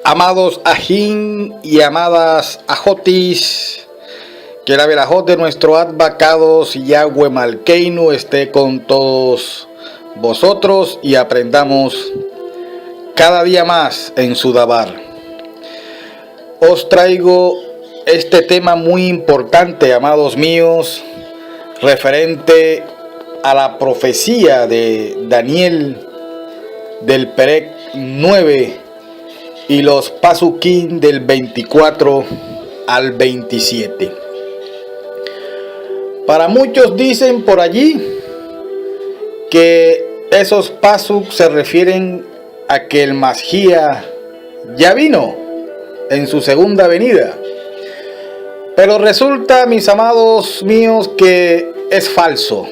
Amados ajín y amadas ajotis, que la verajot de nuestro advacados Yahweh Malkeinu esté con todos vosotros y aprendamos cada día más en su dabar. Os traigo este tema muy importante, amados míos, referente a la profecía de Daniel del Perec 9 y los pasuquín del 24 al 27. Para muchos dicen por allí que esos pasuk se refieren a que el Mashiach ya vino en su segunda venida. Pero resulta, mis amados míos, que es falso.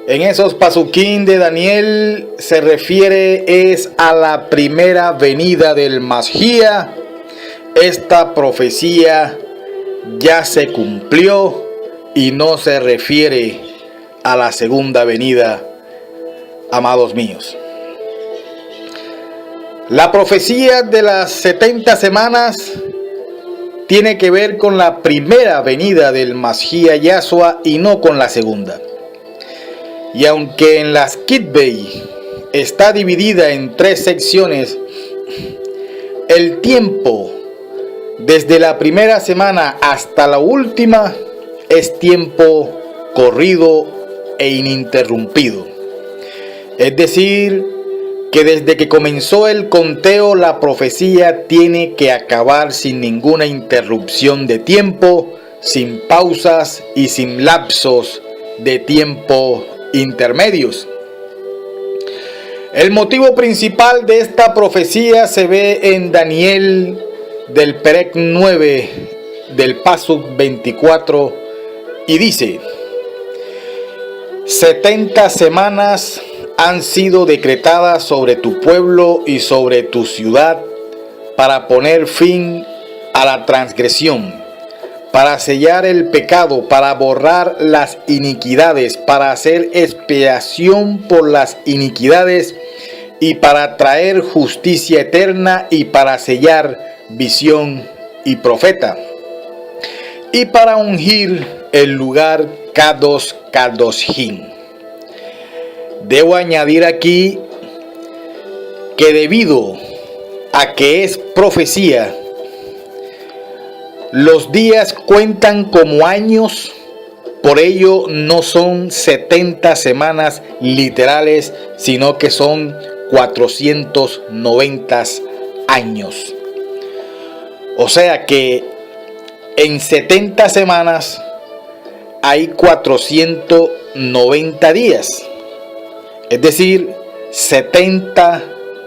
En esos pasuquín de Daniel se refiere es a la primera venida del Mashiach. Esta profecía ya se cumplió y no se refiere a la segunda venida, amados míos. La profecía de las 70 semanas tiene que ver con la primera venida del Mashiach Yahshua y no con la segunda. Y aunque en las Kitbei está dividida en 3 secciones, el tiempo desde la primera semana hasta la última es tiempo corrido e ininterrumpido. Es decir, que desde que comenzó el conteo la profecía tiene que acabar sin ninguna interrupción de tiempo, sin pausas y sin lapsos de tiempo intermedios. El motivo principal de esta profecía se ve en Daniel del Perec 9 del pasuk 24 y dice: 70 semanas han sido decretadas sobre tu pueblo y sobre tu ciudad para poner fin a la transgresión, para sellar el pecado, para borrar las iniquidades, para hacer expiación por las iniquidades y para traer justicia eterna y para sellar visión y profeta y para ungir el lugar Kadosh Kadoshim. Debo añadir aquí que debido a que es profecía, los días cuentan como años, por ello no son 70 semanas literales, sino que son 490 años. O sea que en 70 semanas hay 490 días. Es decir, 70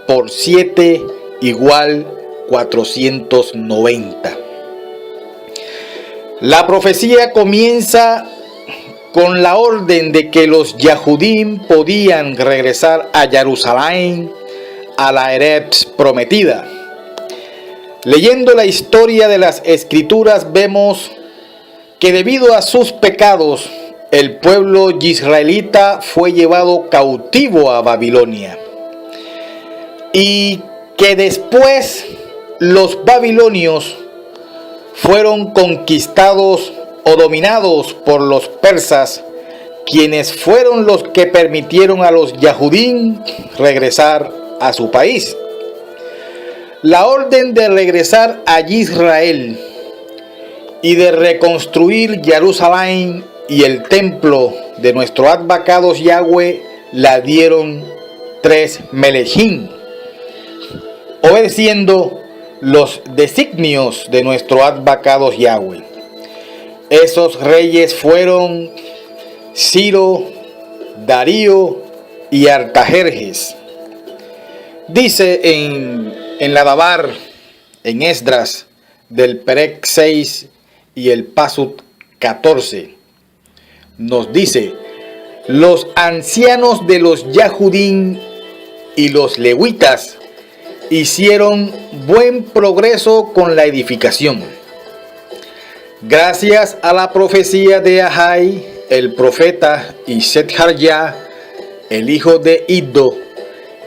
por 7 igual 490. La profecía comienza con la orden de que los Yahudim podían regresar a Jerusalén, a la Eretz prometida. Leyendo la historia de las Escrituras vemos que debido a sus pecados, el pueblo israelita fue llevado cautivo a Babilonia. Y que después los babilonios fueron conquistados o dominados por los persas, quienes fueron los que permitieron a los Yahudim regresar a su país. La orden de regresar a Israel y de reconstruir Jerusalén y el templo de nuestro advacados Yahweh la dieron 3 melechim, obedeciendo los designios de nuestro advacados Yahweh. Esos reyes fueron Ciro, Darío y Artajerjes. Dice en la Dabar, en Esdras del Perec 6 y el pasuk 14, nos dice: los ancianos de los Yahudim y los levitas hicieron buen progreso con la edificación. Gracias a la profecía de Ahai, el profeta, y Setharya, el hijo de Iddo,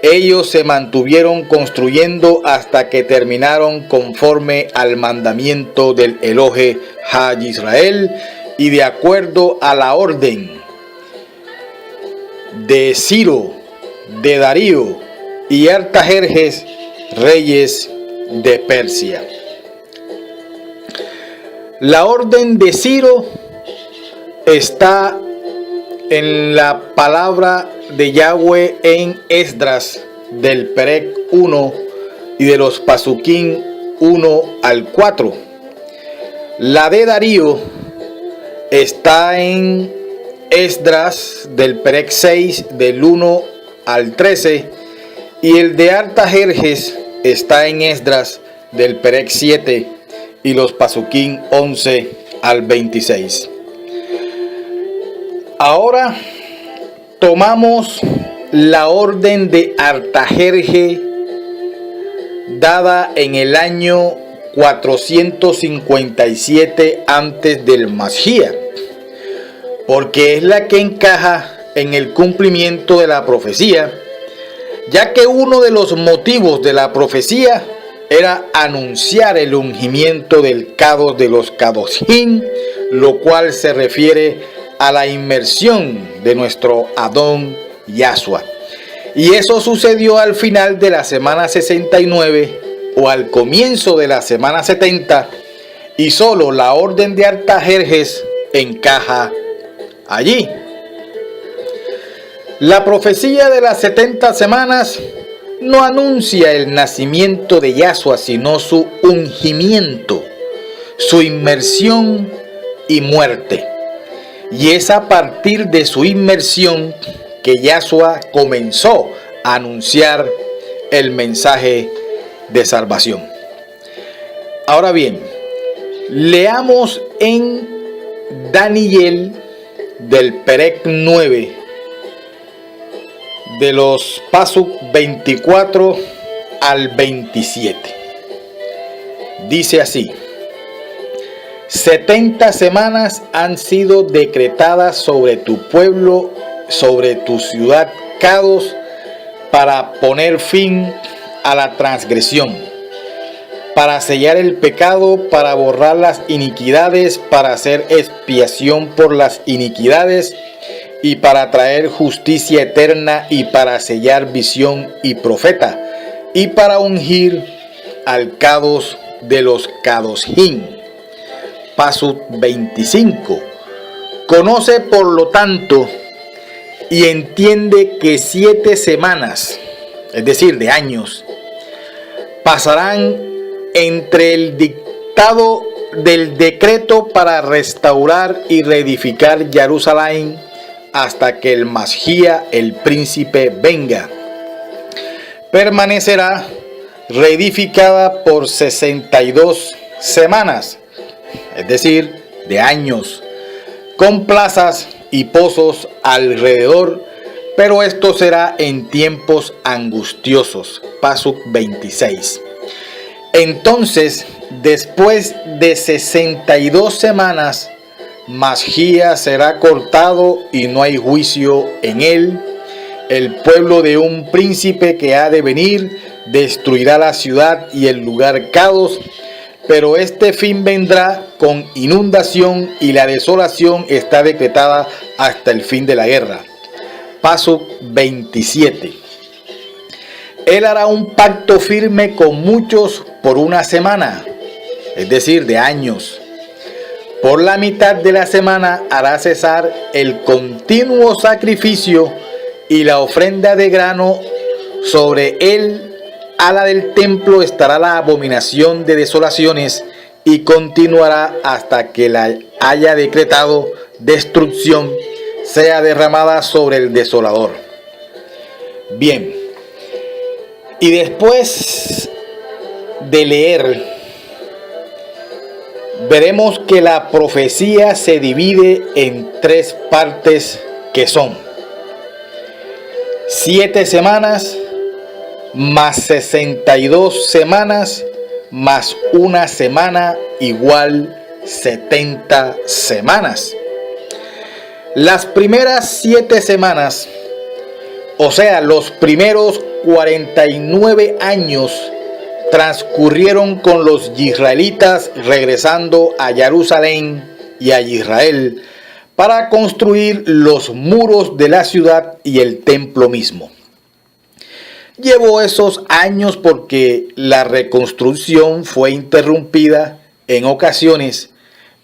ellos se mantuvieron construyendo hasta que terminaron conforme al mandamiento del Elohe Ha Israel y de acuerdo a la orden de Ciro, de Darío y Artajerjes, reyes de Persia. La orden de Ciro está en la palabra de Yahweh en Esdras del Perec 1 y de los Pasuquín 1 al 4. La de Darío está en Esdras del Perec 6 del 1 al 13 y el de Artajerjes está en Esdras del Perec 7 y los Pasuquín 11 al 26. Ahora tomamos la orden de Artajerje dada en el año 457 antes del Mashiach, porque es la que encaja en el cumplimiento de la profecía, ya que uno de los motivos de la profecía era anunciar el ungimiento del Kadosh de los Kadoshim, lo cual se refiere a la inmersión de nuestro Adón Yahshua. Y eso sucedió al final de la semana 69 o al comienzo de la semana 70, y solo la orden de Artajerjes encaja allí. La profecía de las 70 semanas no anuncia el nacimiento de Yahshua, sino su ungimiento, su inmersión y muerte. Y es a partir de su inmersión que Yahshua comenzó a anunciar el mensaje de salvación. Ahora bien, leamos en Daniel del Perec 9, de los Pasuk 24 al 27. Dice así: 70 semanas han sido decretadas sobre tu pueblo, sobre tu ciudad Kadosh, para poner fin a la transgresión, para sellar el pecado, para borrar las iniquidades, para hacer expiación por las iniquidades, y para traer justicia eterna, y para sellar visión y profeta, y para ungir al Kadosh de los Kadoshim. Pasuk 25. Conoce por lo tanto y entiende que 7 semanas, es decir, de años, pasarán entre el dictado del decreto para restaurar y reedificar Jerusalén hasta que el Mashiach, el príncipe, venga. Permanecerá reedificada por 62 semanas, es decir, de años, con plazas y pozos alrededor, pero esto será en tiempos angustiosos. Pasuk 26. Entonces, después de 62 semanas, Mashiach será cortado y no hay juicio en él. El pueblo de un príncipe que ha de venir destruirá la ciudad y el lugar Kadosh, pero este fin vendrá con inundación y la desolación está decretada hasta el fin de la guerra. Pasuk 27. Él hará un pacto firme con muchos por una semana, es decir, de años. Por la mitad de la semana hará cesar el continuo sacrificio y la ofrenda de grano. Sobre el ala del templo estará la abominación de desolaciones y continuará hasta que la haya decretado destrucción, sea derramada sobre el desolador. Bien, y después de leer, veremos que la profecía se divide en 3 partes, que son 7 semanas más 62 semanas más una semana igual 70 semanas. Las primeras 7 semanas O sea, los primeros 49 años transcurrieron con los israelitas regresando a Jerusalén y a Israel para construir los muros de la ciudad y el templo mismo. Llevó esos años porque la reconstrucción fue interrumpida en ocasiones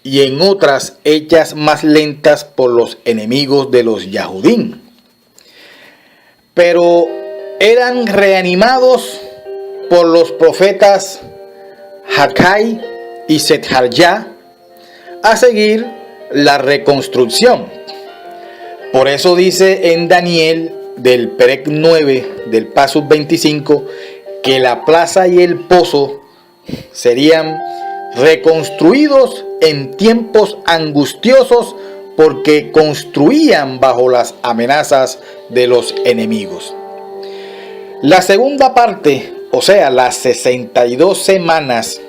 y en otras hechas más lentas por los enemigos de los Yahudín. Pero eran reanimados por los profetas Haggai y Zechariah a seguir la reconstrucción. Por eso dice en Daniel del Perec 9 del Pasuk 25 que la plaza y el pozo serían reconstruidos en tiempos angustiosos porque construían bajo las amenazas de los enemigos. La segunda parte, o sea, las 62 semanas,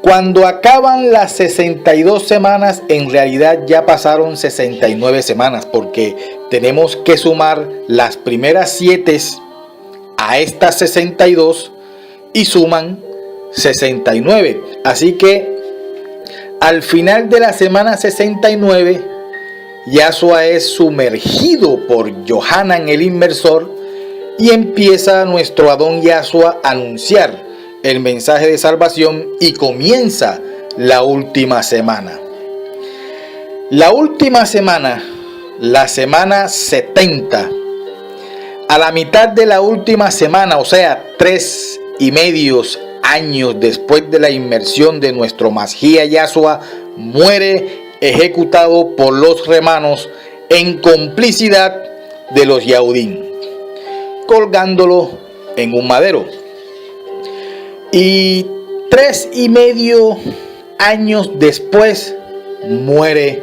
cuando acaban las 62 semanas, en realidad ya pasaron 69 semanas, porque tenemos que sumar las primeras 7 a estas 62 y suman 69. Así que al final de la semana 69, Yahshua es sumergido por Yohanan el inmersor y empieza nuestro Adón Yahshua a anunciar el mensaje de salvación y comienza la última semana. La última semana, la semana 70, a la mitad de la última semana, o sea, 3,5 años después de la inmersión de nuestro Mashiach Yahshua, muere ejecutado por los romanos en complicidad de los Yahudín, colgándolo en un madero. Y 3,5 años después muere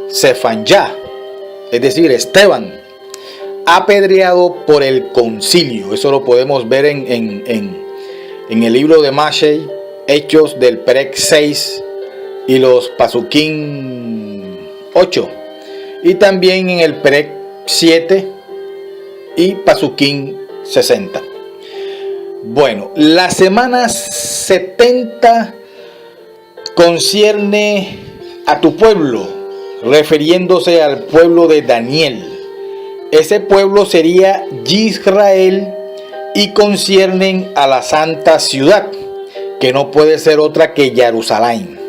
Sefanyá, es decir, Esteban, apedreado por el concilio. Eso lo podemos ver en el libro de Mashei, Hechos del Perec 6 y los Pasukim 8, y también en el Perec 7 y Pasukim 60. Bueno, la semana 70 concierne a tu pueblo, refiriéndose al pueblo de Daniel. Ese pueblo sería Israel y conciernen a la santa ciudad, que no puede ser otra que Jerusalén.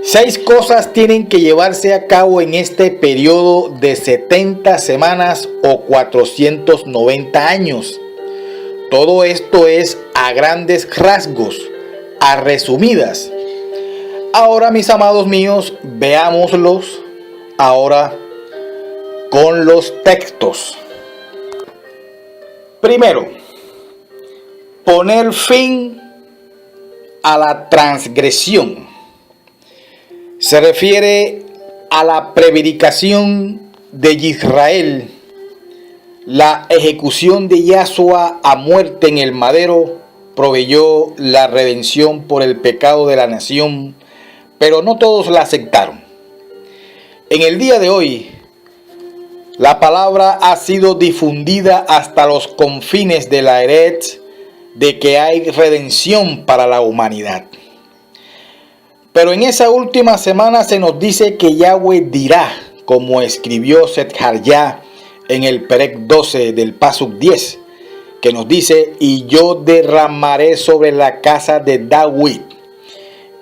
6 cosas tienen que llevarse a cabo en este periodo de 70 semanas o 490 años. Todo esto es a grandes rasgos, a resumidas. Ahora, mis amados míos, veámoslos ahora con los textos. Primero, poner fin a la transgresión. Se refiere a la prevaricación de Israel, la ejecución de Yahshua a muerte en el madero proveyó la redención por el pecado de la nación, pero no todos la aceptaron. En el día de hoy, la palabra ha sido difundida hasta los confines de la Eretz de que hay redención para la humanidad. Pero en esa última semana se nos dice que Yahweh dirá, como escribió Zechariah en el Perec 12 del Pasuk 10, que nos dice: y yo derramaré sobre la casa de David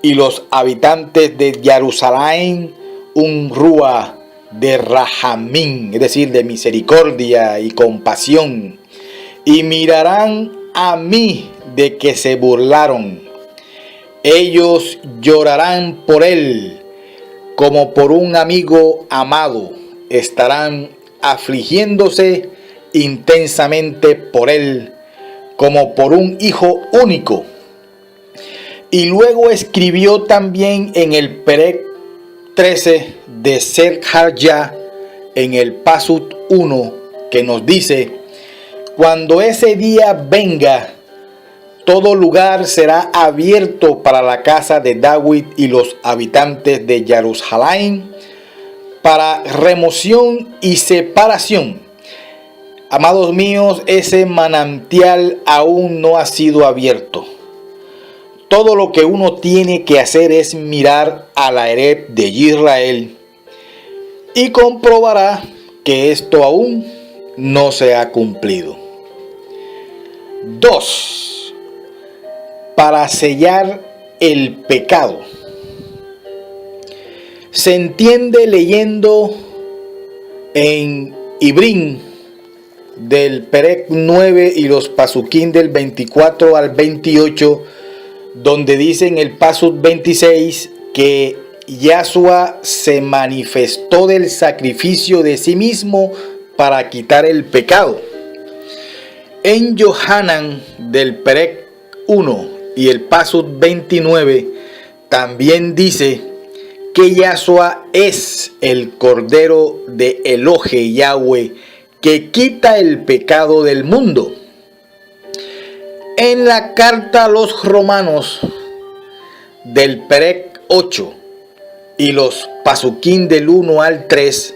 y los habitantes de Jerusalén un ruah de rahamín, es decir, de misericordia y compasión, y mirarán a mí de que se burlaron. Ellos llorarán por él como por un amigo amado, estarán afligiéndose intensamente por él como por un hijo único. Y luego escribió también en el Perec 13 de Zechariah en el Pasuk 1, que nos dice: cuando ese día venga, todo lugar será abierto para la casa de David y los habitantes de Jerusalén para remoción y separación. Amados míos, ese manantial aún no ha sido abierto. Todo lo que uno tiene que hacer es mirar a la Eret de Israel y comprobará que esto aún no se ha cumplido. 2. Para sellar el pecado. Se entiende leyendo en Ibrín del Perec 9 y los Pasuquín del 24 al 28, donde dice en el Pasuk 26 que Yahshua se manifestó del sacrificio de sí mismo para quitar el pecado. En Yohanan del Perec 1 y el Pasuk 29 también dice que Yahshua es el Cordero de Elohe Yahweh que quita el pecado del mundo. En la carta a los Romanos del Perec 8 y los Pasuquín del 1 al 3,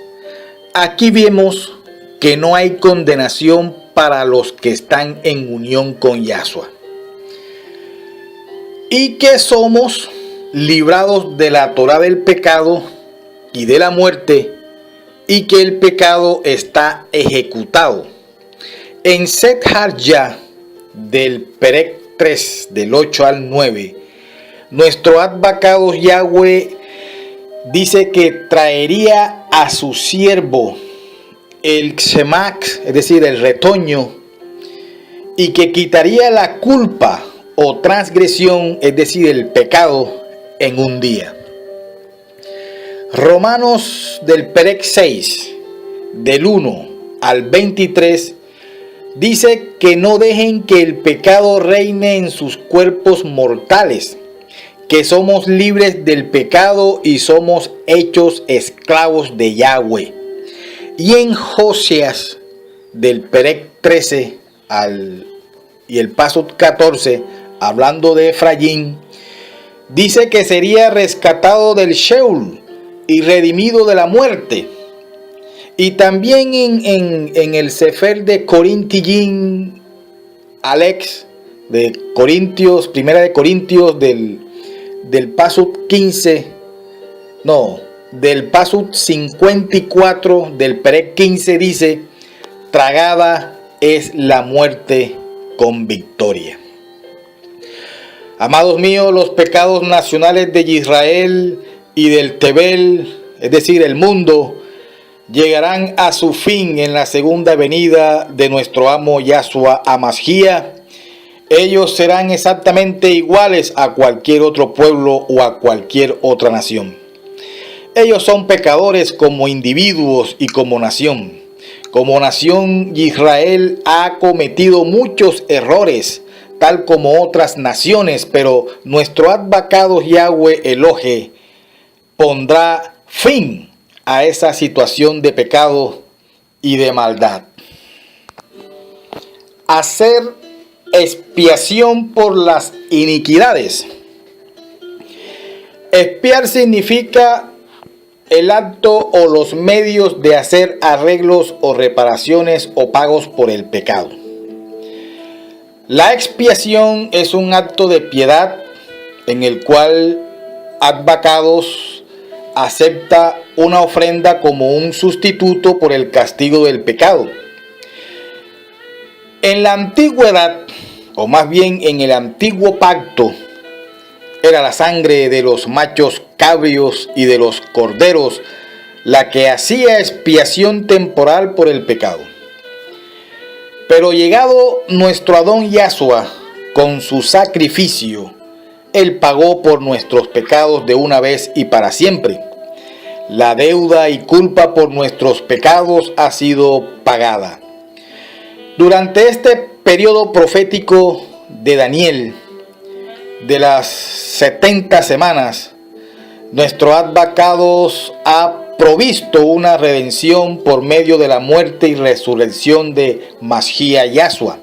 aquí vemos que no hay condenación para los que están en unión con Yahshua, y que somos librados de la Torá del pecado y de la muerte, y que el pecado está ejecutado. En Set Harja del Perec 3 del 8 al 9, nuestro advocado Yahweh dice que traería a su siervo el Xemax, es decir, el retoño, y que quitaría la culpa o transgresión, es decir, el pecado, en un día. Romanos del Perec 6 del 1 al 23 dice que no dejen que el pecado reine en sus cuerpos mortales, que somos libres del pecado y somos hechos esclavos de Yahweh. Y en Joseas del Perec 13 y el Pasuk 14, hablando de Efraín, dice que sería rescatado del Sheol y redimido de la muerte. Y también en el Sefer de Corintillín Alex, de Corintios, primera de Corintios del Pasuk 15, del Pasuk 54 del Perec 15 dice: tragada es la muerte con victoria. Amados míos, los pecados nacionales de Israel y del Tebel, es decir, el mundo, llegarán a su fin en la segunda venida de nuestro amo Yahshua Hamashiach. Ellos serán exactamente iguales a cualquier otro pueblo o a cualquier otra nación. Ellos son pecadores como individuos y como nación. Como nación, Israel ha cometido muchos errores, tal como otras naciones, pero nuestro advocado Yahweh Elohe pondrá fin a esa situación de pecado y de maldad. Hacer expiación por las iniquidades. Expiar significa el acto o los medios de hacer arreglos o reparaciones o pagos por el pecado. La expiación es un acto de piedad en el cual advocados acepta una ofrenda como un sustituto por el castigo del pecado. En la antigüedad, o más bien en el antiguo pacto, era la sangre de los machos cabrios y de los corderos la que hacía expiación temporal por el pecado. Pero llegado nuestro Adón Yahshua con su sacrificio, Él pagó por nuestros pecados de una vez y para siempre. La deuda y culpa por nuestros pecados ha sido pagada. Durante este periodo profético de Daniel, de las 70 semanas, nuestro advocado ha provisto una redención por medio de la muerte y resurrección de Mashiach Yahshua.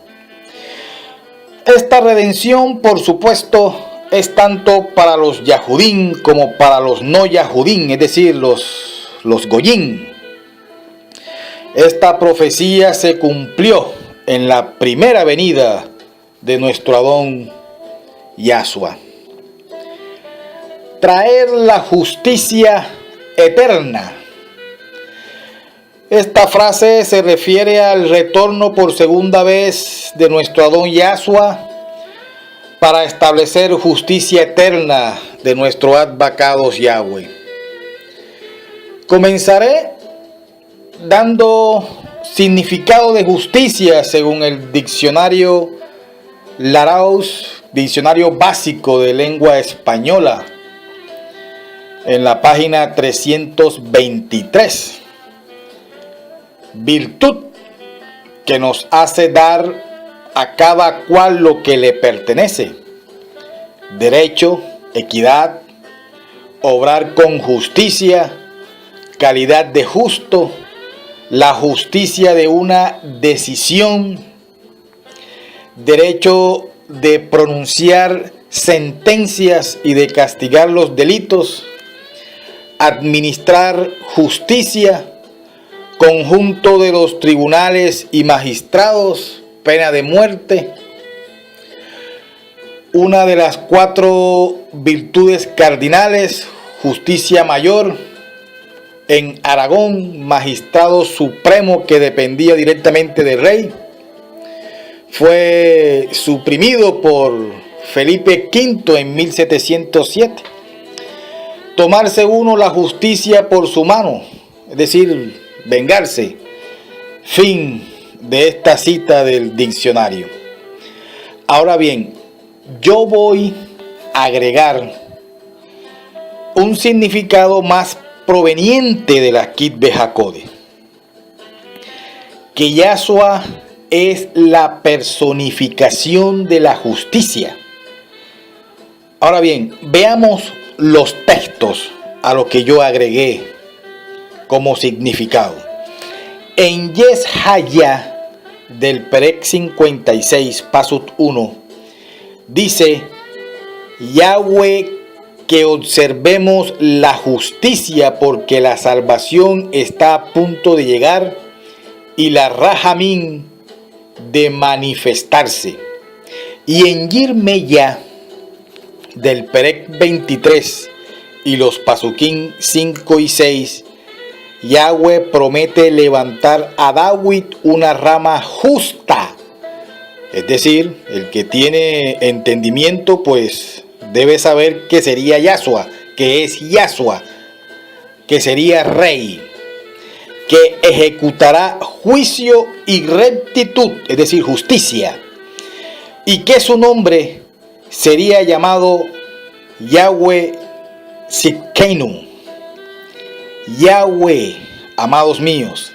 Esta redención, por supuesto, es tanto para los Yahudín como para los no Yahudín, es decir, los Goyín. esta profecía se cumplió en la primera venida de nuestro Adón Yahshua. Traer la justicia eterna. Esta frase se refiere al retorno por segunda vez de nuestro Adón Yahshua para establecer justicia eterna de nuestro Adbacados Yahweh. Comenzaré dando significado de justicia según el diccionario Larousse, diccionario básico de lengua española, en la página 323. Virtud que nos hace dar a cada cual lo que le pertenece. Derecho, equidad, obrar con justicia, calidad de justo, la justicia de una decisión, derecho de pronunciar sentencias y de castigar los delitos, administrar justicia, conjunto de los tribunales y magistrados, pena de muerte. Una de las 4 virtudes cardinales, justicia mayor. En Aragón, magistrado supremo que dependía directamente del rey. Fue suprimido por Felipe V en 1707. Tomarse uno la justicia por su mano, es decir, vengarse. Fin de esta cita del diccionario. Ahora bien, yo voy a agregar un significado más proveniente de la Kitve Hakode, que Yahshua es la personificación de la justicia. Ahora bien, veamos los textos a los que yo agregué como significado. En Yeshaya del Perec 56, Pasuk 1, dice: Yahweh, que observemos la justicia, porque la salvación está a punto de llegar y la Rahamín de manifestarse. Y en Yirmeya del Perec 23 y los Pasuquín 5 y 6, Yahweh promete levantar a David una rama justa. Es decir, el que tiene entendimiento pues debe saber que sería Yahshua, que es Yahshua, que sería rey, que ejecutará juicio y rectitud, es decir, justicia, y que su nombre sería llamado Yahweh Tsidkenu. Yahweh, amados míos.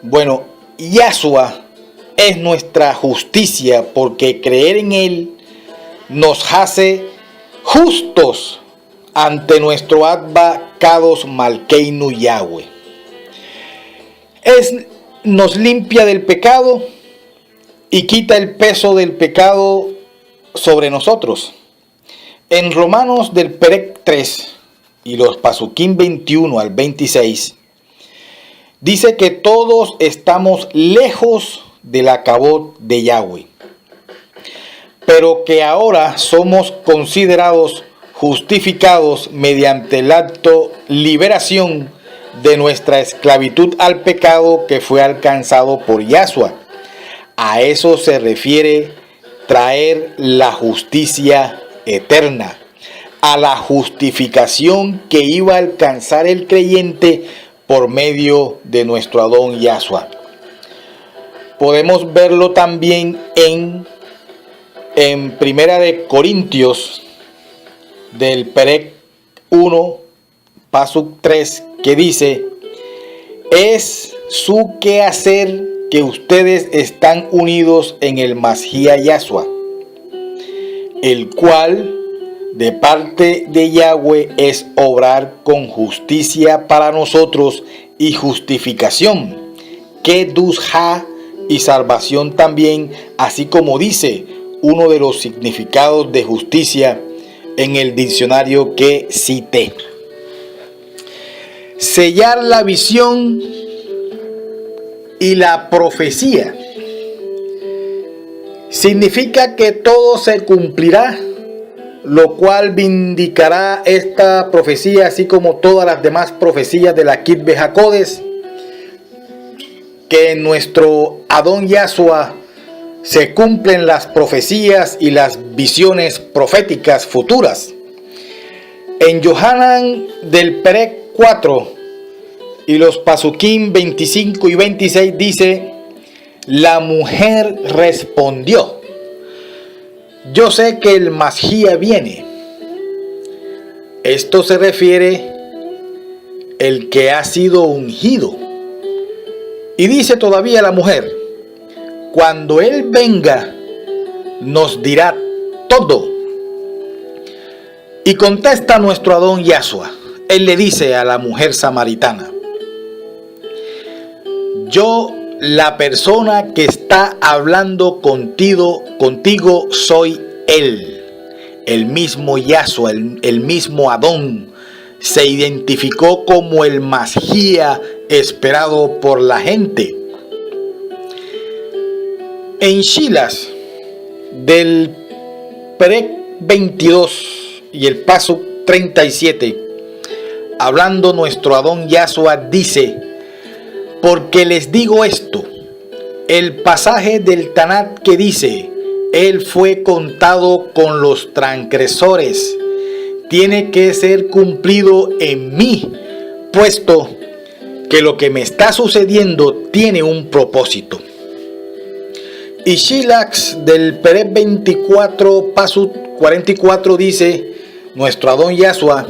Bueno, Yahshua es nuestra justicia, porque creer en él nos hace justos ante nuestro Abba Kadosh Malkeinu Yahweh. Nos limpia del pecado y quita el peso del pecado sobre nosotros. En Romanos del Perec 3 y los Pasuquín 21 al 26, dice que todos estamos lejos de la cabot de Yahweh, pero que ahora somos considerados justificados mediante el acto liberación de nuestra esclavitud al pecado que fue alcanzado por Yahshua. A eso se refiere traer la justicia eterna, a la justificación que iba a alcanzar el creyente por medio de nuestro Adón Yahshua. Podemos verlo también en Primera de Corintios del Perec 1, Pasuk 3, que dice: es su quehacer que ustedes están unidos en el Mashiach Yahshua, el cual de parte de Yahweh es obrar con justicia para nosotros y justificación, Kedusha y salvación también, así como dice uno de los significados de justicia en el diccionario que cité. Sellar la visión y la profecía. Significa que todo se cumplirá, lo cual vindicará esta profecía, así como todas las demás profecías de la Kitve HaKodesh, que en nuestro Adón Yahshua se cumplen las profecías y las visiones proféticas futuras. En Yohanan del Perek 4 y los Pasukim 25 y 26 dice: la mujer respondió: yo sé que el Mashiach viene. Esto se refiere el que ha sido ungido. Y dice todavía la mujer: cuando él venga, nos dirá todo. Y contesta nuestro Adón Yahshua. Él le dice a la mujer samaritana: yo, la persona que está hablando contigo soy él. El mismo Yahshua, el mismo Adón, se identificó como el Mashiach esperado por la gente. En Shilas del Perek 22 y el paso 37, hablando nuestro Adón Yahshua dice: porque les digo esto, el pasaje del Tanat que dice: él fue contado con los transgresores, tiene que ser cumplido en mí, puesto que lo que me está sucediendo tiene un propósito. Y Shilax del Perek 24, paso 44 dice nuestro Adón Yahshua: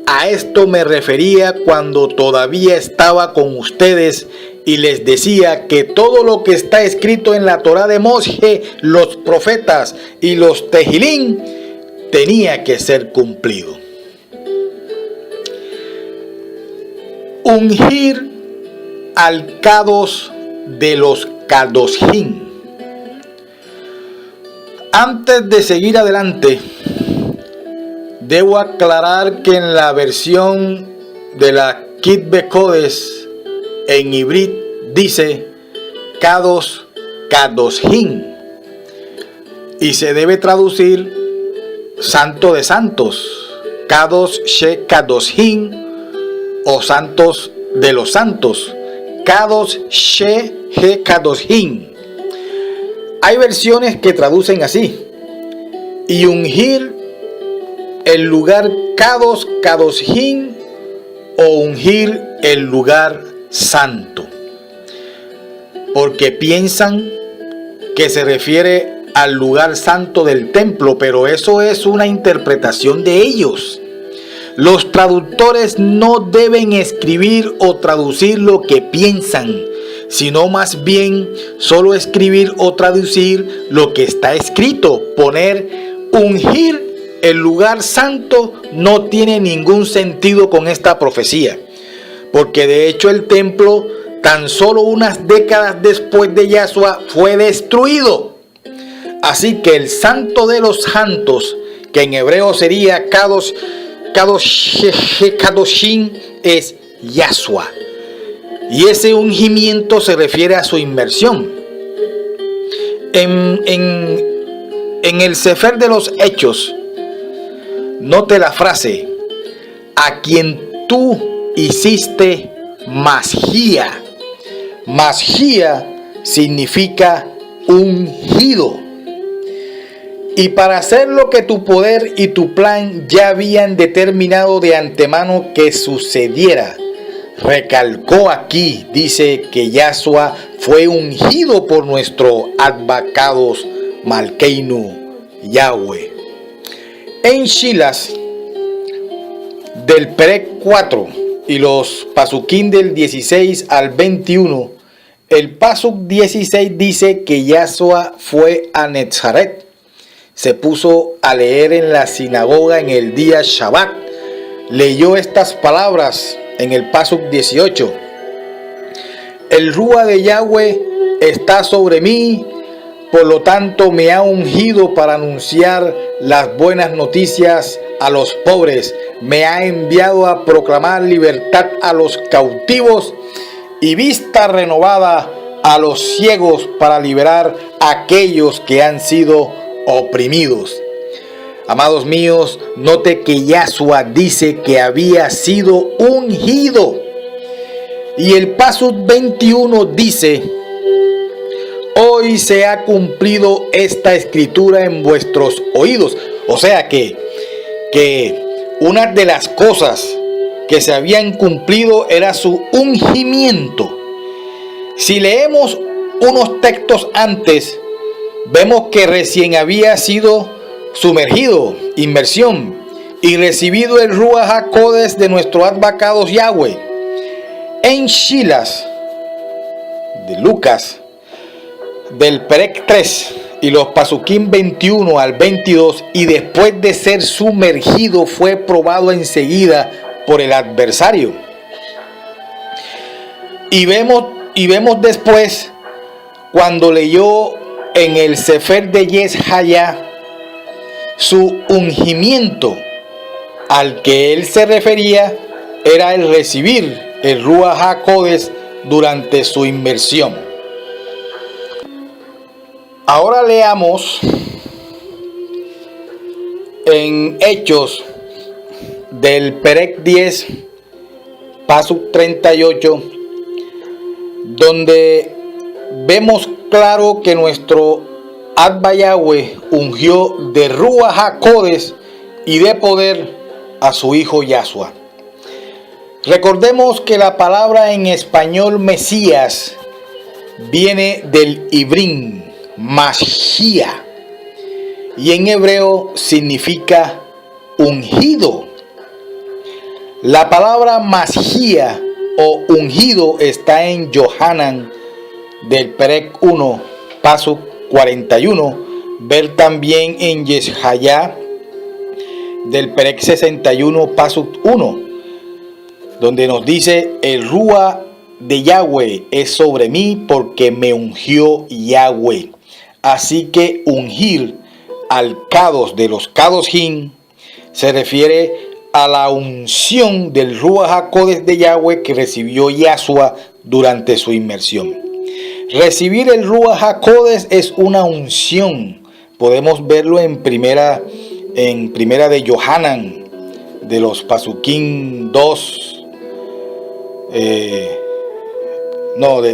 a esto me refería cuando todavía estaba con ustedes y les decía que todo lo que está escrito en la Torá de Moshe, los profetas y los Tejilín tenía que ser cumplido. Ungir al Kadosh de los Kadoshim. Antes de seguir adelante, debo aclarar que en la versión de la Kitve HaKodesh en Ibrit dice Kadosh Kadoshim y se debe traducir Santo de Santos, Kadosh She Kadoshim, o Santos de los Santos, Kadosh She He Kadoshim. Hay versiones que traducen así: y ungir el lugar Kadosh Kadoshim, o ungir el lugar santo, porque piensan que se refiere al lugar santo del templo, pero eso es una interpretación de ellos. Los traductores no deben escribir o traducir lo que piensan, sino más bien solo escribir o traducir lo que está escrito. Poner ungir el lugar santo no tiene ningún sentido con esta profecía, porque de hecho el templo, tan solo unas décadas después de Yahshua, fue destruido. Así que el santo de los santos, que en hebreo sería Kadosh Kadoshim, es Yahshua, y ese ungimiento se refiere a su inmersión. En el Sefer de los Hechos, note la frase: a quien tú hiciste Mashiach. Mashiach significa ungido. Y para hacer lo que tu poder y tu plan ya habían determinado de antemano que sucediera. Recalcó aquí, dice que Yahshua fue ungido por nuestro Advocados Malkeinu Yahweh. En Shilas del Perek 4 y los Pasukim del 16 al 21, el Pasuk 16 dice que Yahshua fue a Netzaret. Se puso a leer en la sinagoga en el día Shabbat. Leyó estas palabras en el Pasuk 18: el Rúa de Yahweh está sobre mí, por lo tanto me ha ungido para anunciar las buenas noticias a los pobres, me ha enviado a proclamar libertad a los cautivos y vista renovada a los ciegos para liberar a aquellos que han sido oprimidos. Amados míos, note que Yahshua dice que había sido ungido. Y el Pasuk 21 dice: hoy se ha cumplido esta escritura en vuestros oídos. O sea que una de las cosas que se habían cumplido era su ungimiento. Si leemos unos textos antes, vemos que recién había sido sumergido, inmersión, y recibido el Ruach HaKodesh de nuestro Adbacados Yahweh. En Shilas de Lucas, del Perec 3 y los Pasukim 21 al 22, y después de ser sumergido fue probado enseguida por el adversario. Y vemos después, cuando leyó en el Sefer de Yeshaya, su ungimiento al que él se refería era el recibir el Ruach HaKodesh durante su inmersión. Ahora leamos en Hechos del Perec 10, Pasuk 38, donde vemos claro que nuestro Adba Yahweh ungió de Ruach HaKodesh y de poder a su hijo Yahshua. Recordemos que la palabra en español Mesías viene del Ibrín, Mashiach, y en hebreo significa ungido. La palabra Mashiach o ungido está en Yohanan del Perec 1, Pasuk 41, ver también en Yeshaya del Perec 61, Pasuk 1, donde nos dice: el Ruach de Yahweh es sobre mí porque me ungió Yahweh. Así que ungir al Kadosh de los Kadoshim se refiere a la unción del Ruach HaKodesh de Yahweh que recibió Yahshua durante su inmersión. Recibir el Ruach HaKodesh es una unción. Podemos verlo en primera de Yohanan, de los Pasukim 2,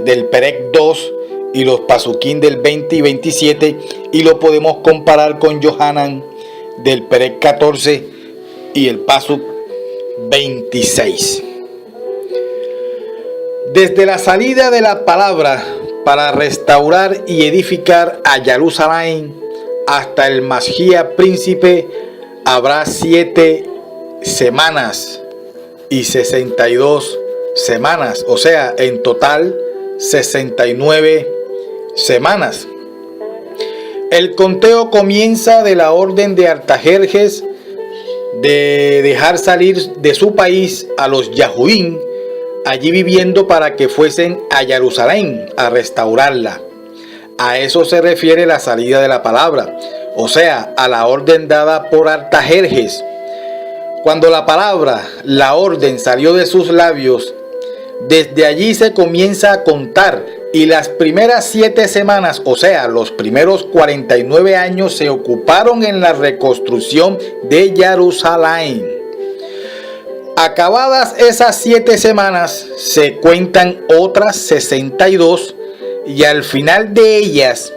del Perec 2 y los Pasukim del 20 y 27, y lo podemos comparar con Yohanan del Perec 14 y el Pasuk 26. Desde la salida de la palabra para restaurar y edificar a Jerusalén hasta el Mashiach príncipe habrá 7 semanas y 62 semanas, o sea, en total 69 semanas. El conteo comienza de la orden de Artajerjes de dejar salir de su país a los Yahudim, allí viviendo, para que fuesen a Jerusalén a restaurarla. A eso se refiere la salida de la palabra, o sea, a la orden dada por Artajerjes. Cuando la palabra, la orden, salió de sus labios, desde allí se comienza a contar, y las primeras 7 semanas, o sea, los primeros 49 años, se ocuparon en la reconstrucción de Jerusalén. Acabadas esas 7 semanas, se cuentan otras 62, y al final de ellas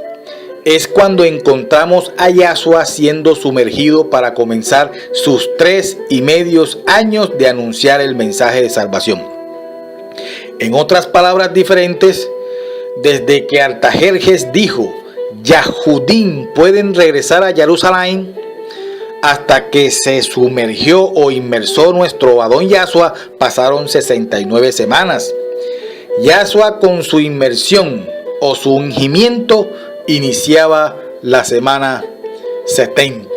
es cuando encontramos a Yahshua siendo sumergido para comenzar sus 3.5 años de anunciar el mensaje de salvación. En otras palabras diferentes, desde que Artajerjes dijo Yahudim pueden regresar a Jerusalén, hasta que se sumergió o inmersó nuestro Adón Yahshua, pasaron 69 semanas. Yahshua, con su inmersión o su ungimiento, iniciaba la semana 70.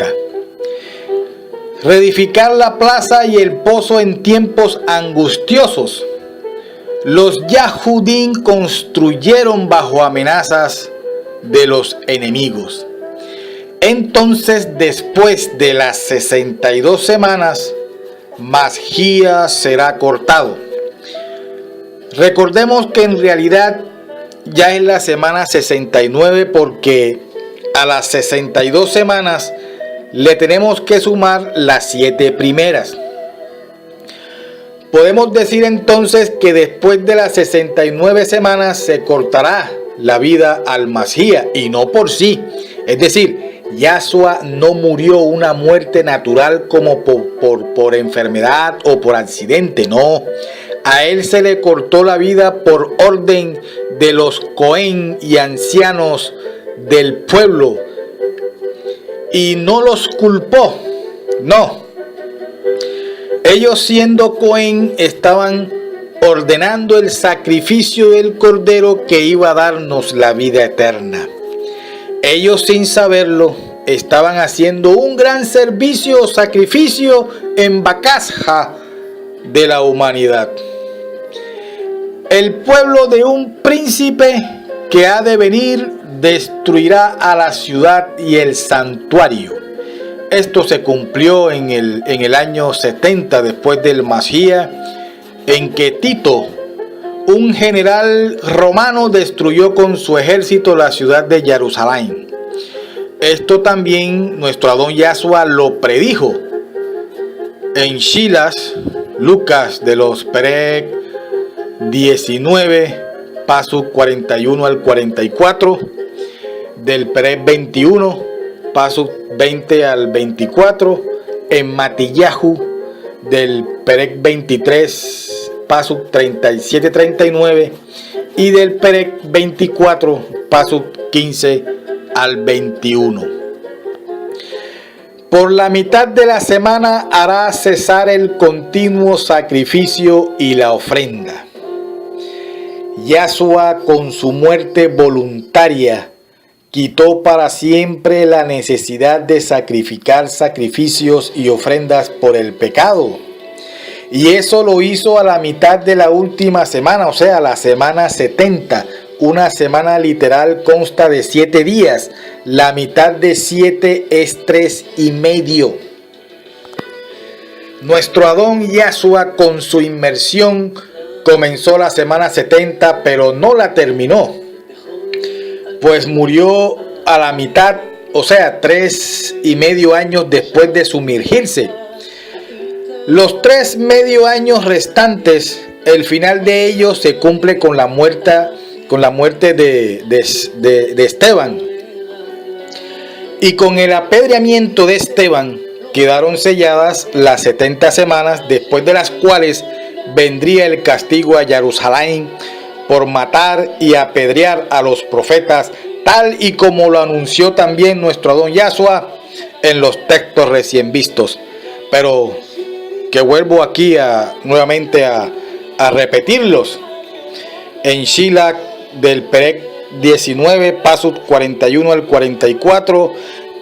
Reedificar la plaza y el pozo en tiempos angustiosos. Los Yahudim construyeron bajo amenazas de los enemigos. Entonces, después de las 62 semanas, Mashiach será cortado. Recordemos que en realidad ya es la semana 69, porque a las 62 semanas le tenemos que sumar las 7 primeras. Podemos decir entonces que después de las 69 semanas se cortará la vida al Mashiach, y no por sí. Es decir, Yahshua no murió una muerte natural como por enfermedad o por accidente, no. A él se le cortó la vida por orden de los Cohen y ancianos del pueblo, y no los culpó, no. Ellos, siendo Cohen, estaban ordenando el sacrificio del cordero que iba a darnos la vida eterna. Ellos, sin saberlo, estaban haciendo un gran servicio o sacrificio en Bacasja de la humanidad. El pueblo de un príncipe que ha de venir destruirá a la ciudad y el santuario. Esto se cumplió en el año 70 después del Mashiach, en que Tito, un general romano, destruyó con su ejército la ciudad de Jerusalén. Esto también nuestro Adón Yahshua lo predijo en Shilas, Lucas de los Perec 19, paso 41 al 44, del Perec 21, paso 20 al 24, en Matillahu del Perec 23, paso 37-39, y del Perec 24, paso 15 al 21. Por la mitad de la semana hará cesar el continuo sacrificio y la ofrenda. Yahshua, con su muerte voluntaria, quitó para siempre la necesidad de sacrificar sacrificios y ofrendas por el pecado. Y eso lo hizo a la mitad de la última semana, o sea, la semana 70. Una semana literal consta de 7 días. La mitad de 7 es 3,5. Nuestro Adón Yahshua, con su inmersión, comenzó la semana 70, pero no la terminó, pues murió a la mitad, o sea, 3,5 años después de sumergirse. Los 3,5 años restantes, el final de ellos se cumple con la muerte de Esteban. Y con el apedreamiento de Esteban quedaron selladas las 70 semanas, después de las cuales vendría el castigo a Jerusalén por matar y apedrear a los profetas, tal y como lo anunció también nuestro Adón Yahshua en los textos recién vistos. Pero que vuelvo aquí nuevamente a repetirlos. En Shila del Perec 19, paso 41 al 44,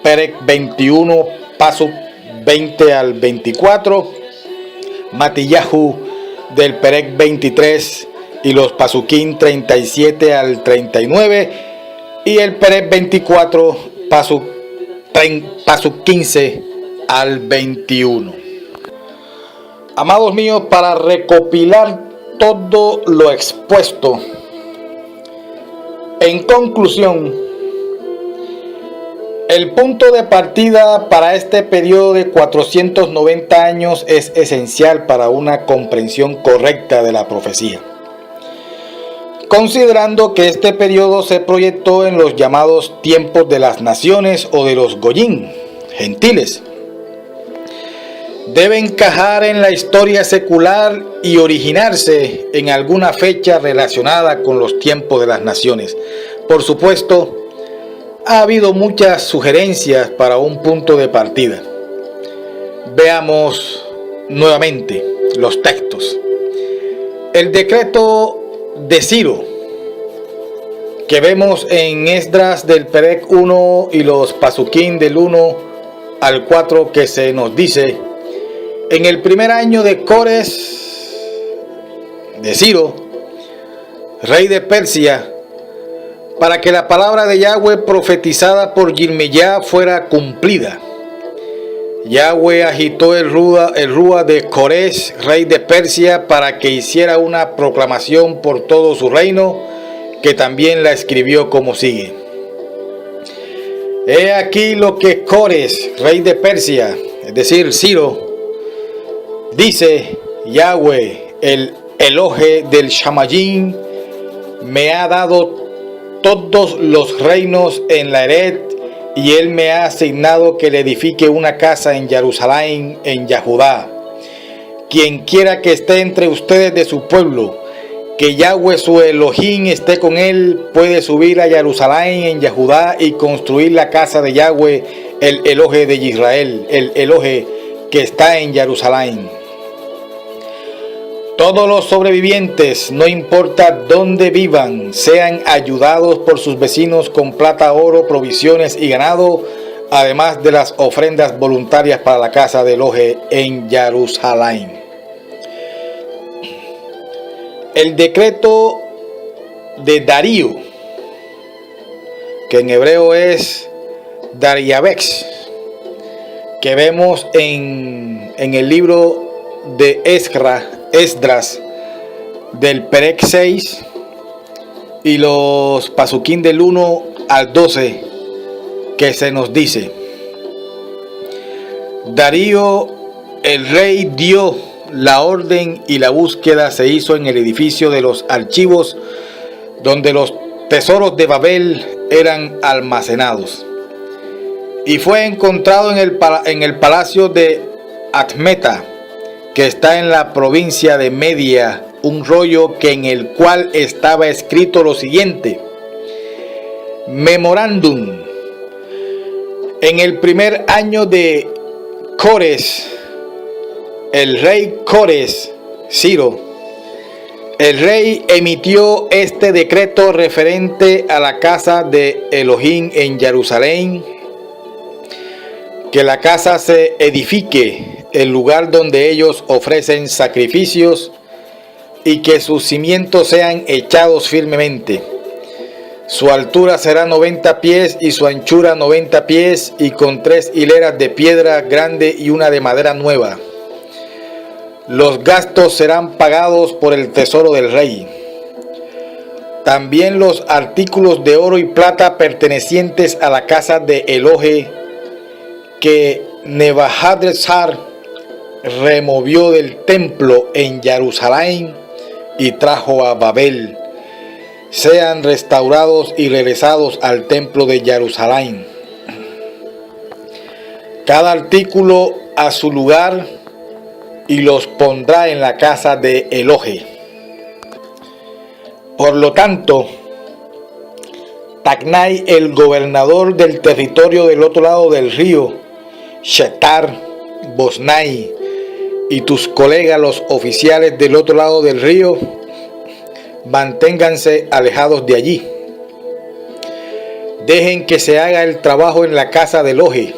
Perec 21, paso 20 al 24, Matillahu del Perec 23 y los pasuquín 37 al 39, y el Perec 24, paso 15 al 21. Amados míos, para recopilar todo lo expuesto, en conclusión, el punto de partida para este periodo de 490 años es esencial para una comprensión correcta de la profecía, considerando que este periodo se proyectó en los llamados tiempos de las naciones o de los Goyim, gentiles. Debe encajar en la historia secular y originarse en alguna fecha relacionada con los tiempos de las naciones. Por supuesto, ha habido muchas sugerencias para un punto de partida. Veamos nuevamente los textos. El decreto de Ciro, que vemos en Esdras del Perec 1 y los pasuquín del 1 al 4, que se nos dice: en el primer año de Cores, de Ciro, rey de Persia, para que la palabra de Yahweh profetizada por Yirmeyá fuera cumplida. Yahweh agitó el rúa de Coresh, rey de Persia, para que hiciera una proclamación por todo su reino, que también la escribió como sigue. He aquí lo que Coresh, rey de Persia, es decir, Ciro, dice: Yahweh, el Elohe del Shamayim, me ha dado todos los reinos en la Eret, y él me ha asignado que le edifique una casa en Jerusalén, en Yahudá. Quien quiera que esté entre ustedes de su pueblo, que Yahweh su Elohim esté con él, puede subir a Jerusalén en Yahudá y construir la casa de Yahweh, el Elohe de Israel, el Elohe que está en Jerusalén. Todos los sobrevivientes, no importa dónde vivan, sean ayudados por sus vecinos con plata, oro, provisiones y ganado, además de las ofrendas voluntarias para la casa de Elohe en Jerusalén. El decreto de Darío, que en hebreo es Dariabex, que vemos en el libro de Esdras del Perec 6 y los Pasuquín del 1 al 12, que se nos dice: Darío el rey dio la orden y la búsqueda se hizo en el edificio de los archivos donde los tesoros de Babel eran almacenados, y fue encontrado en el palacio de Admeta, que está en la provincia de Media, un rollo en el cual estaba escrito lo siguiente: Memorándum. En el primer año de Coresh, el rey Coresh, Ciro, el rey emitió este decreto referente a la casa de Elohim en Jerusalén: que la casa se edifique, el lugar donde ellos ofrecen sacrificios, y que sus cimientos sean echados firmemente. Su altura será 90 pies y su anchura 90 pies, y con 3 hileras de piedra grande y una de madera nueva. Los gastos serán pagados por el tesoro del rey. También los artículos de oro y plata pertenecientes a la casa de Elohe, que Nebuchadnezzar removió del templo en Jerusalén y trajo a Babel, sean restaurados y regresados al templo de Jerusalén, cada artículo a su lugar, y los pondrá en la casa de Elohe. Por lo tanto, Tacnai, el gobernador del territorio del otro lado del río, Shetar, Bosnai, y tus colegas los oficiales del otro lado del río, manténganse alejados de allí. Dejen que se haga el trabajo en la casa de Elohe,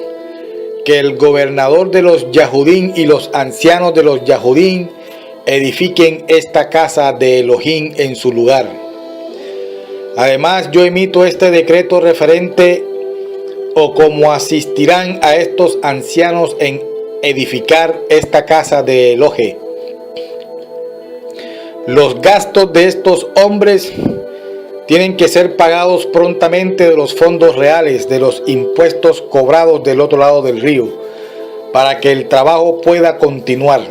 que el gobernador de los Yahudín y los ancianos de los Yahudín edifiquen esta casa de Elohim en su lugar. Además, yo emito este decreto referente o como asistirán a estos ancianos en edificar esta casa de Elohe. Los gastos de estos hombres tienen que ser pagados prontamente de los fondos reales de los impuestos cobrados del otro lado del río, para que el trabajo pueda continuar.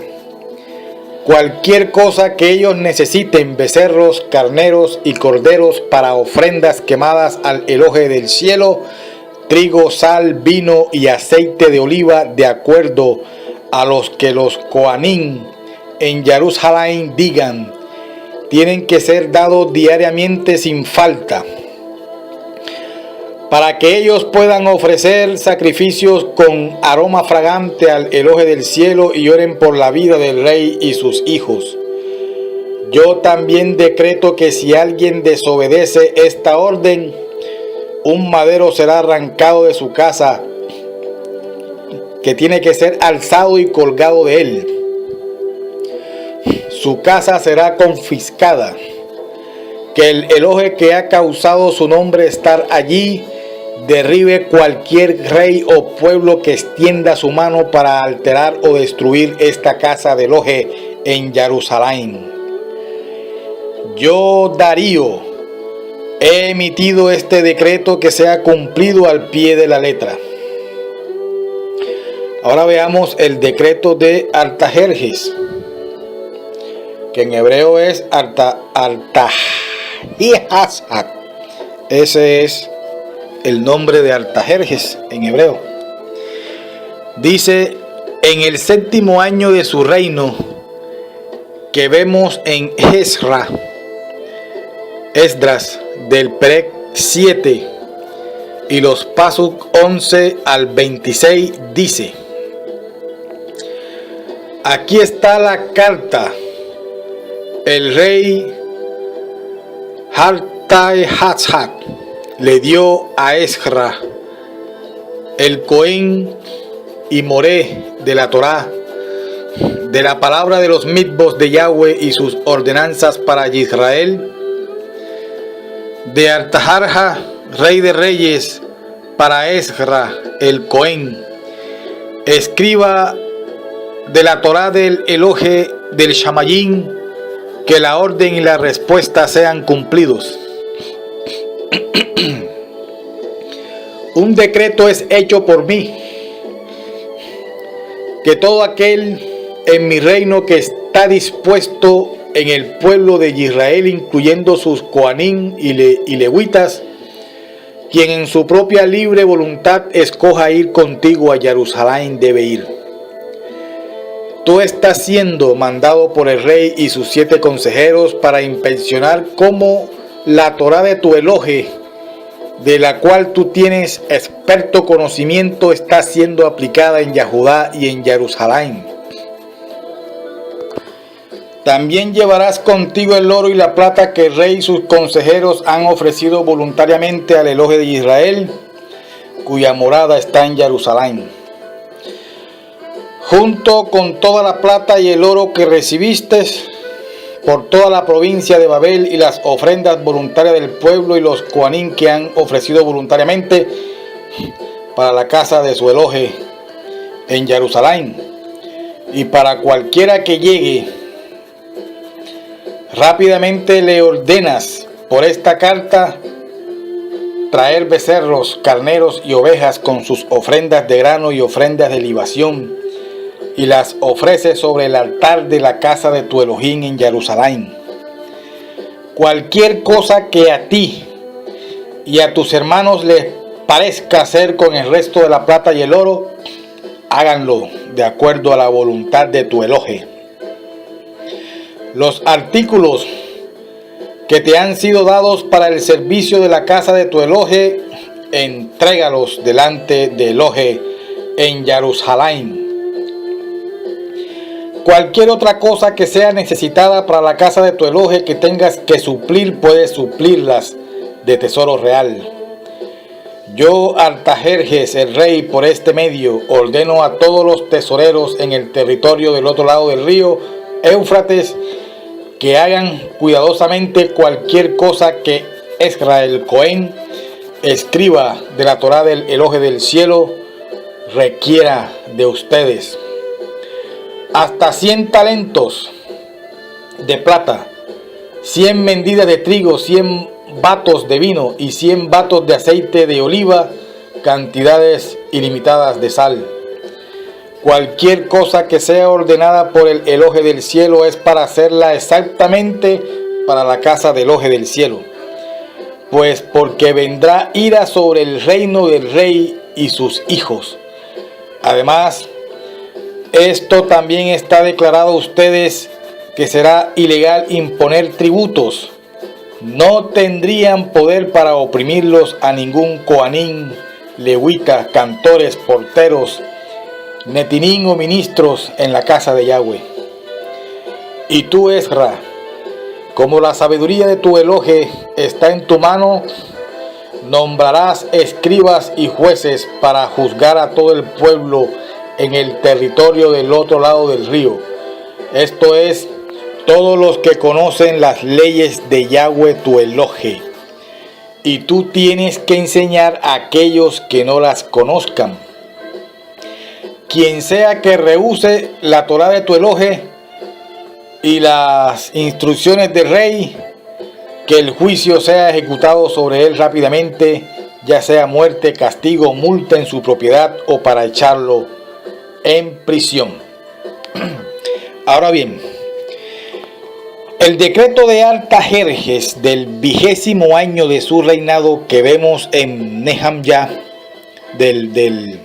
Cualquier cosa que ellos necesiten, becerros, carneros y corderos para ofrendas quemadas al Elohe del cielo, trigo, sal, vino y aceite de oliva, de acuerdo a los que los Coanín en Jerusalén digan, tienen que ser dados diariamente sin falta, para que ellos puedan ofrecer sacrificios con aroma fragante al Elohe del cielo y oren por la vida del rey y sus hijos. Yo también decreto que si alguien desobedece esta orden, un madero será arrancado de su casa, que tiene que ser alzado y colgado de él. Su casa será confiscada, que el Elohe que ha causado su nombre estar allí derribe cualquier rey o pueblo que extienda su mano para alterar o destruir esta casa de Elohe en Jerusalén. Yo, Darío, he emitido este decreto que sea cumplido al pie de la letra. Ahora veamos el decreto de Artajerjes, que en hebreo es Artajerjes. Ese es el nombre de Artajerjes en hebreo. Dice: en el 7º año de su reino, que vemos en Esdras del Perec 7 y los Pasuk 11 al 26, dice: aquí está la carta. El rey Artajerjes le dio a Esdras, el Cohen y Moré de la Torá, de la palabra de los mitzvos de Yahweh y sus ordenanzas para Israel, de Artajerjes, rey de reyes, para Esdras, el Cohen, escriba de la Torá del Elohe del Shamayim, que la orden y la respuesta sean cumplidos. Un decreto es hecho por mí, que todo aquel en mi reino que está dispuesto en el pueblo de Israel, incluyendo sus coanim y levitas, quien en su propia libre voluntad escoja ir contigo a Jerusalén, debe ir. Tú estás siendo mandado por el rey y sus 7 consejeros para inspeccionar cómo la Torá de tu Elohe, de la cual tú tienes experto conocimiento, está siendo aplicada en Yahudá y en Jerusalén. También llevarás contigo el oro y la plata que el rey y sus consejeros han ofrecido voluntariamente al Elohe de Israel, cuya morada está en Jerusalén. Junto con toda la plata y el oro que recibiste por toda la provincia de Babel, y las ofrendas voluntarias del pueblo y los coanim que han ofrecido voluntariamente para la casa de su Elohe en Jerusalén, y para cualquiera que llegue, rápidamente le ordenas por esta carta traer becerros, carneros y ovejas con sus ofrendas de grano y ofrendas de libación, y las ofreces sobre el altar de la casa de tu Elohim en Jerusalén. Cualquier cosa que a ti y a tus hermanos les parezca hacer con el resto de la plata y el oro, háganlo de acuerdo a la voluntad de tu Elohe. Los artículos que te han sido dados para el servicio de la casa de tu Elohe, entrégalos delante de Elohe en Jerusalén. Cualquier otra cosa que sea necesitada para la casa de tu Elohe que tengas que suplir, puedes suplirlas de tesoro real. Yo, Artajerjes, el rey, por este medio, ordeno a todos los tesoreros en el territorio del otro lado del río Éufrates que hagan cuidadosamente cualquier cosa que Esdras el Cohen, escriba de la Torá del Elohe del cielo, requiera de ustedes. Hasta 100 talentos de plata, 100 medidas de trigo, 100 batos de vino y 100 batos de aceite de oliva, cantidades ilimitadas de sal. Cualquier cosa que sea ordenada por el Elohe del cielo es para hacerla exactamente para la casa del Elohe del cielo, pues porque vendrá ira sobre el reino del rey y sus hijos. Además, esto también está declarado a ustedes, que será ilegal imponer tributos. No tendrían poder para oprimirlos a ningún coanim, levita, cantores, porteros, netinín o ministros en la casa de Yahweh. Y tú, Esdras, como la sabiduría de tu Elohe está en tu mano, nombrarás escribas y jueces para juzgar a todo el pueblo en el territorio del otro lado del río. Esto es, todos los que conocen las leyes de Yahweh tu Elohe. y tú tienes que enseñar a aquellos que no las conozcan. Quien sea que rehúse la Torá de tu Elohe y las instrucciones del rey, que el juicio sea ejecutado sobre él rápidamente, ya sea muerte, castigo, multa en su propiedad o para echarlo en prisión. Ahora bien, el decreto de Artajerjes del 20º año de su reinado que vemos en Nehemías del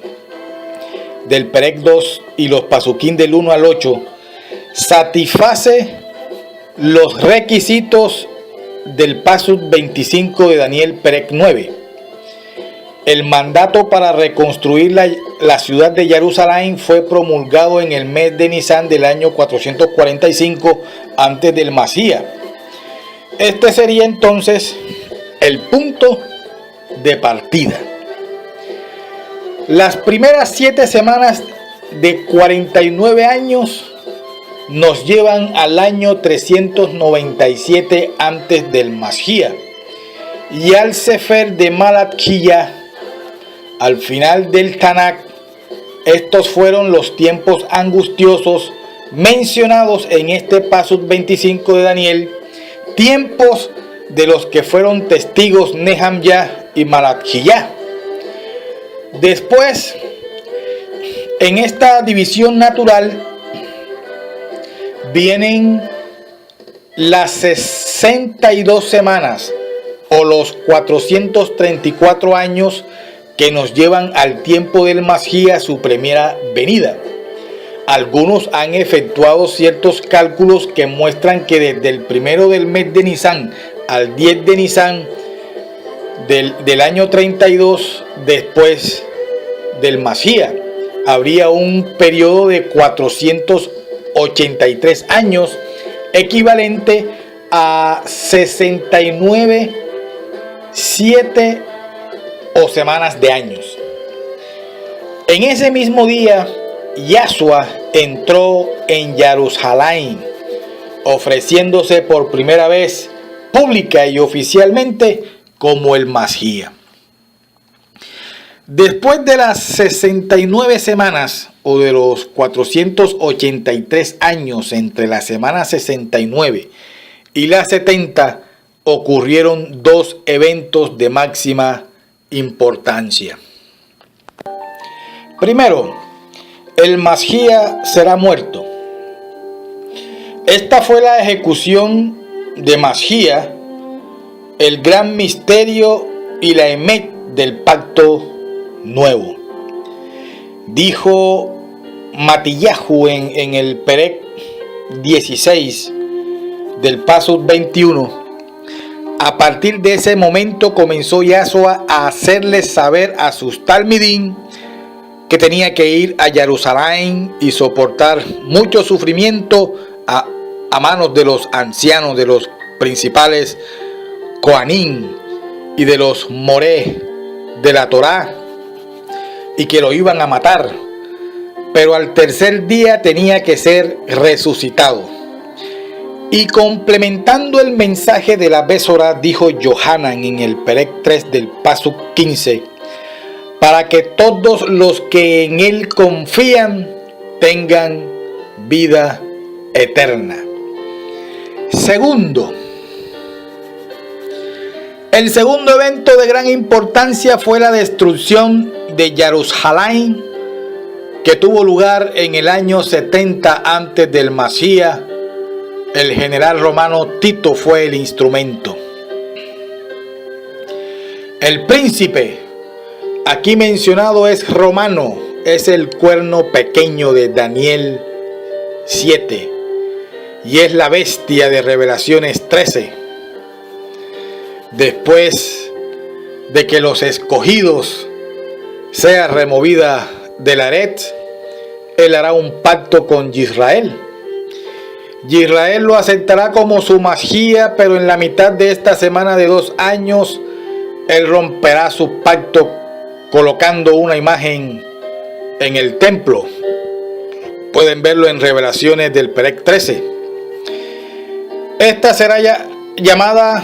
Perec 2 y los Pasuquín del 1 al 8, satisface los requisitos del Pasuk 25 de Daniel Perec 9. El mandato para reconstruir la ciudad de Jerusalén fue promulgado en el mes de Nisan del año 445 antes del Masías. Este sería entonces el punto de partida. Las primeras 7 semanas de 49 años nos llevan al año 397 antes del Masías y al Sefer de Malaquía. Al final del Tanakh, estos fueron los tiempos angustiosos mencionados en este Pasuk 25 de Daniel, tiempos de los que fueron testigos Nehemías y Malaquía. Después, en esta división natural, vienen las 62 semanas o los 434 años que nos llevan al tiempo del Masías, su primera venida. Algunos han efectuado ciertos cálculos que muestran que desde el 1 del mes de Nisan al 10 de Nisan del año 32 después del Masías habría un periodo de 483 años, equivalente a 69, 7 o semanas de años. En ese mismo día, Yahshua entró en Jerusalén, ofreciéndose por primera vez pública y oficialmente como el Masías. Después de las 69 semanas o de los 483 años entre la semana 69 y la 70, ocurrieron 2 eventos de máxima importancia. Primero, el Masías será muerto. Esta fue la ejecución de Masías, el gran misterio y la emet del pacto nuevo. Dijo Matillahu en el Perec 16 del Pasuk 21. A partir de ese momento comenzó Yahshua a hacerles saber a sus talmidim que tenía que ir a Jerusalén y soportar mucho sufrimiento a manos de los ancianos, de los principales Kohanim y de los Moré de la Torá, y que lo iban a matar, pero al tercer día tenía que ser resucitado. Y complementando el mensaje de la Besorá, dijo Yohanan en el Perec 3 del Pasuk 15, para que todos los que en él confían tengan vida eterna. Segundo, el segundo evento de gran importancia fue la destrucción de Jerusalén, que tuvo lugar en el año 70 antes del Masías. El general romano Tito fue el instrumento. El príncipe aquí mencionado es romano, es el cuerno pequeño de Daniel 7 y es la bestia de Revelaciones 13. Después de que los escogidos sea removida de la Aret, él hará un pacto con Israel. Israel lo aceptará como su Masías, pero en la mitad de esta semana de 2 años, él romperá su pacto colocando una imagen en el templo. Pueden verlo en Revelaciones del Perec 13. Esta será llamada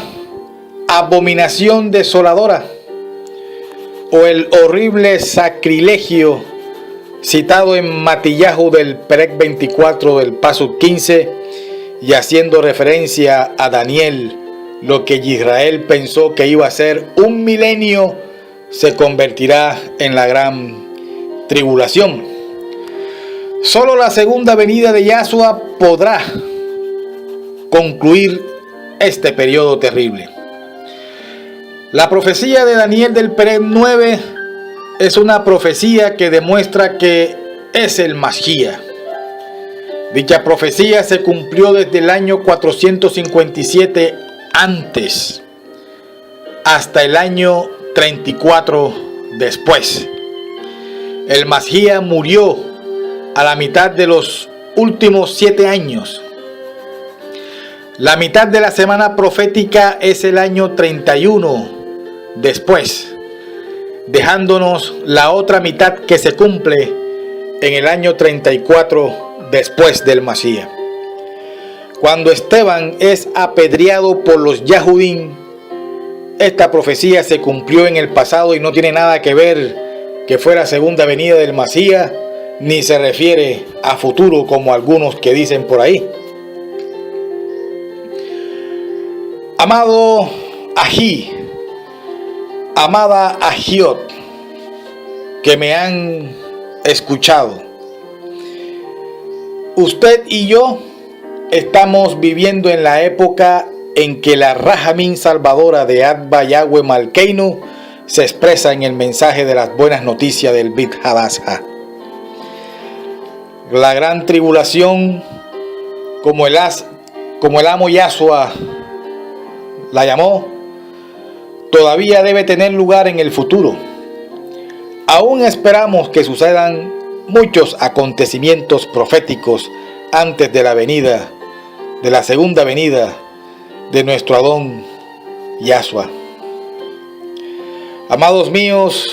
abominación desoladora o el horrible sacrilegio citado en Matillahu del Perec 24 del Pasuk 15 y haciendo referencia a Daniel, lo que Israel pensó que iba a ser un milenio se convertirá en la gran tribulación. Solo la segunda venida de Yahshua podrá concluir este periodo terrible. La profecía de Daniel del Perec 9 es una profecía que demuestra que es el Mashiach. Dicha profecía se cumplió desde el año 457 antes hasta el año 34 después. El Mashiach murió a la mitad de los últimos 7 años. La mitad de la semana profética es el año 31 después, dejándonos la otra mitad que se cumple en el año 34 después del Mashiach. Cuando Esteban es apedreado por los Yahudim, esta profecía se cumplió en el pasado y no tiene nada que ver que fue la segunda venida del Mashiach, ni se refiere a futuro como algunos que dicen por ahí. Amado Ají, amada Ajiot, que me han escuchado, usted y yo estamos viviendo en la época en que la Rahamín salvadora de Adba Yahweh Malkeinu se expresa en el mensaje de las buenas noticias del Brit Hadasha. La gran tribulación, como el amo Yahshua la llamó, todavía debe tener lugar en el futuro. Aún esperamos que sucedan muchos acontecimientos proféticos antes de la segunda venida de nuestro Adón Yahshua. Amados míos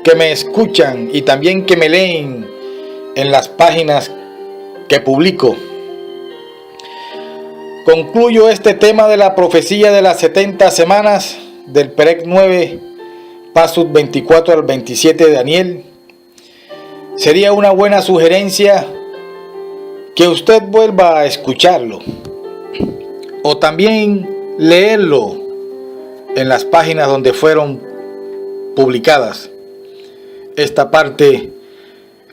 que me escuchan y también que me leen en las páginas que publico, concluyo este tema de la profecía de las 70 semanas del Perec 9, Pasuk 24 al 27 de Daniel. Sería una buena sugerencia que usted vuelva a escucharlo o también leerlo en las páginas donde fueron publicadas esta parte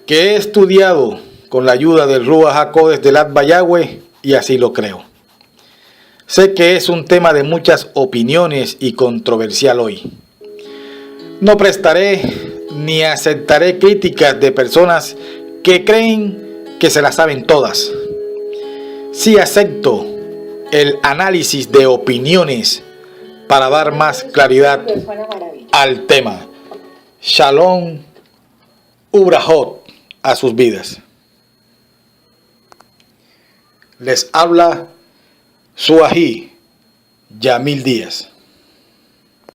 que he estudiado con la ayuda del Ruach HaKodesh del Adba Yahweh, y así lo creo. Sé que es un tema de muchas opiniones y controversial hoy. No prestaré ni aceptaré críticas de personas que creen que se las saben todas. Sí acepto el análisis de opiniones para dar más claridad al tema. Shalom Ubrahot a sus vidas. Les habla su ají, Yamil Díaz.